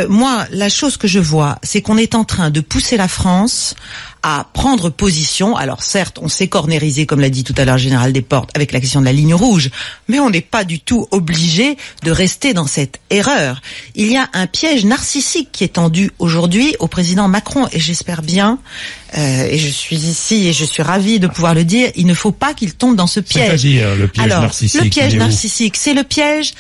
Moi, la chose que je vois, c'est qu'on est en train de pousser la France à prendre position. Alors certes, on s'est cornérisé, comme l'a dit tout à l'heure le général Desportes, avec la question de la ligne rouge, mais on n'est pas du tout obligé de rester dans cette erreur. Il y a un piège narcissique qui est tendu aujourd'hui au président Macron, et j'espère bien, et je suis ici et je suis ravie de pouvoir le dire, il ne faut pas qu'il tombe dans ce piège. C'est-à-dire le piège narcissique. Le piège narcissique, c'est le piège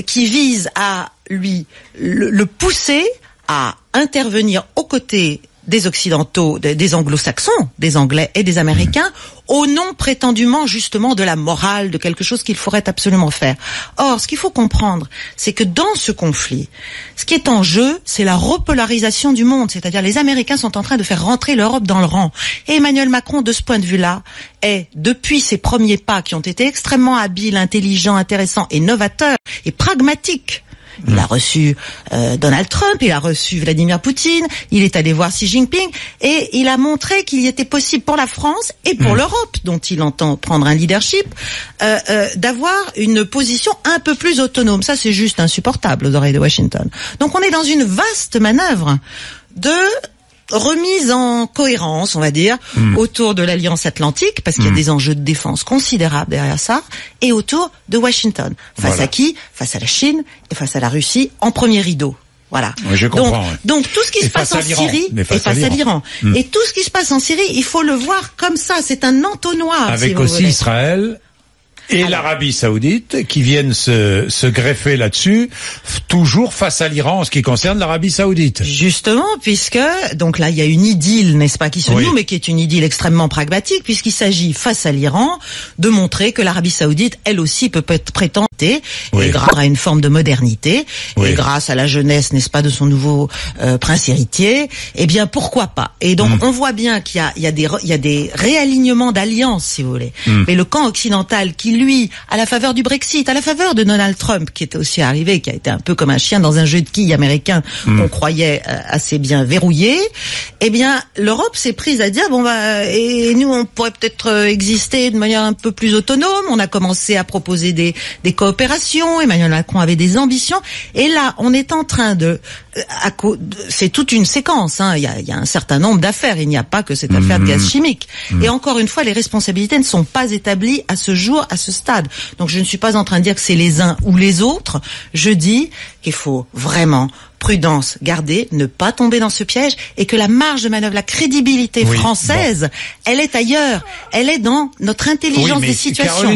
qui vise à lui le pousser à intervenir aux côtés des Occidentaux, des Anglo-Saxons, des Anglais et des Américains, au nom prétendument justement de la morale, de quelque chose qu'il faudrait absolument faire. Or, ce qu'il faut comprendre, c'est que dans ce conflit, ce qui est en jeu, c'est la repolarisation du monde, c'est-à-dire les Américains sont en train de faire rentrer l'Europe dans le rang. Et Emmanuel Macron, de ce point de vue-là, est, depuis ses premiers pas qui ont été extrêmement habiles, intelligents, intéressants et novateurs et pragmatiques. Il a reçu Donald Trump, il a reçu Vladimir Poutine, il est allé voir Xi Jinping et il a montré qu'il y était possible pour la France et pour l'Europe, dont il entend prendre un leadership, d'avoir une position un peu plus autonome. Ça, c'est juste insupportable aux oreilles de Washington. Donc on est dans une vaste manœuvre de remise en cohérence, on va dire, autour de l'Alliance Atlantique, parce qu'il y a des enjeux de défense considérables derrière ça, et autour de Washington. Face à qui? Face à la Chine et face à la Russie en premier rideau. Voilà. Oui, je comprends. Donc tout ce qui se passe en Syrie et face à l'Iran. Et tout ce qui se passe en Syrie, il faut le voir comme ça. C'est un entonnoir. Avec aussi Israël et l'Arabie Saoudite qui viennent se greffer là-dessus, toujours face à l'Iran en ce qui concerne l'Arabie Saoudite. Justement, puisque donc là il y a une idylle, n'est-ce pas, qui se noue, mais qui est une idylle extrêmement pragmatique, puisqu'il s'agit face à l'Iran de montrer que l'Arabie Saoudite, elle aussi, peut prétendre et grâce à une forme de modernité et grâce à la jeunesse, n'est-ce pas, de son nouveau prince héritier, eh bien pourquoi pas. Et donc on voit bien qu'il y a des réalignements d'alliances, si vous voulez. Mais le camp occidental qui lui, à la faveur du Brexit, à la faveur de Donald Trump, qui était aussi arrivé, qui a été un peu comme un chien dans un jeu de quilles américain qu'on croyait assez bien verrouillé, eh bien l'Europe s'est prise à dire et nous on pourrait peut-être exister de manière un peu plus autonome. On a commencé à proposer des coopérations. Emmanuel Macron avait des ambitions, et là on est en train c'est toute une séquence, hein. Il y a un certain nombre d'affaires, il n'y a pas que cette affaire de gaz chimique. Et encore une fois, les responsabilités ne sont pas établies à ce jour, à ce stade. Donc je ne suis pas en train de dire que c'est les uns ou les autres. Je dis qu'il faut vraiment prudence garder, ne pas tomber dans ce piège, et que la marge de manœuvre, la crédibilité française, elle est ailleurs. Elle est dans notre intelligence des situations.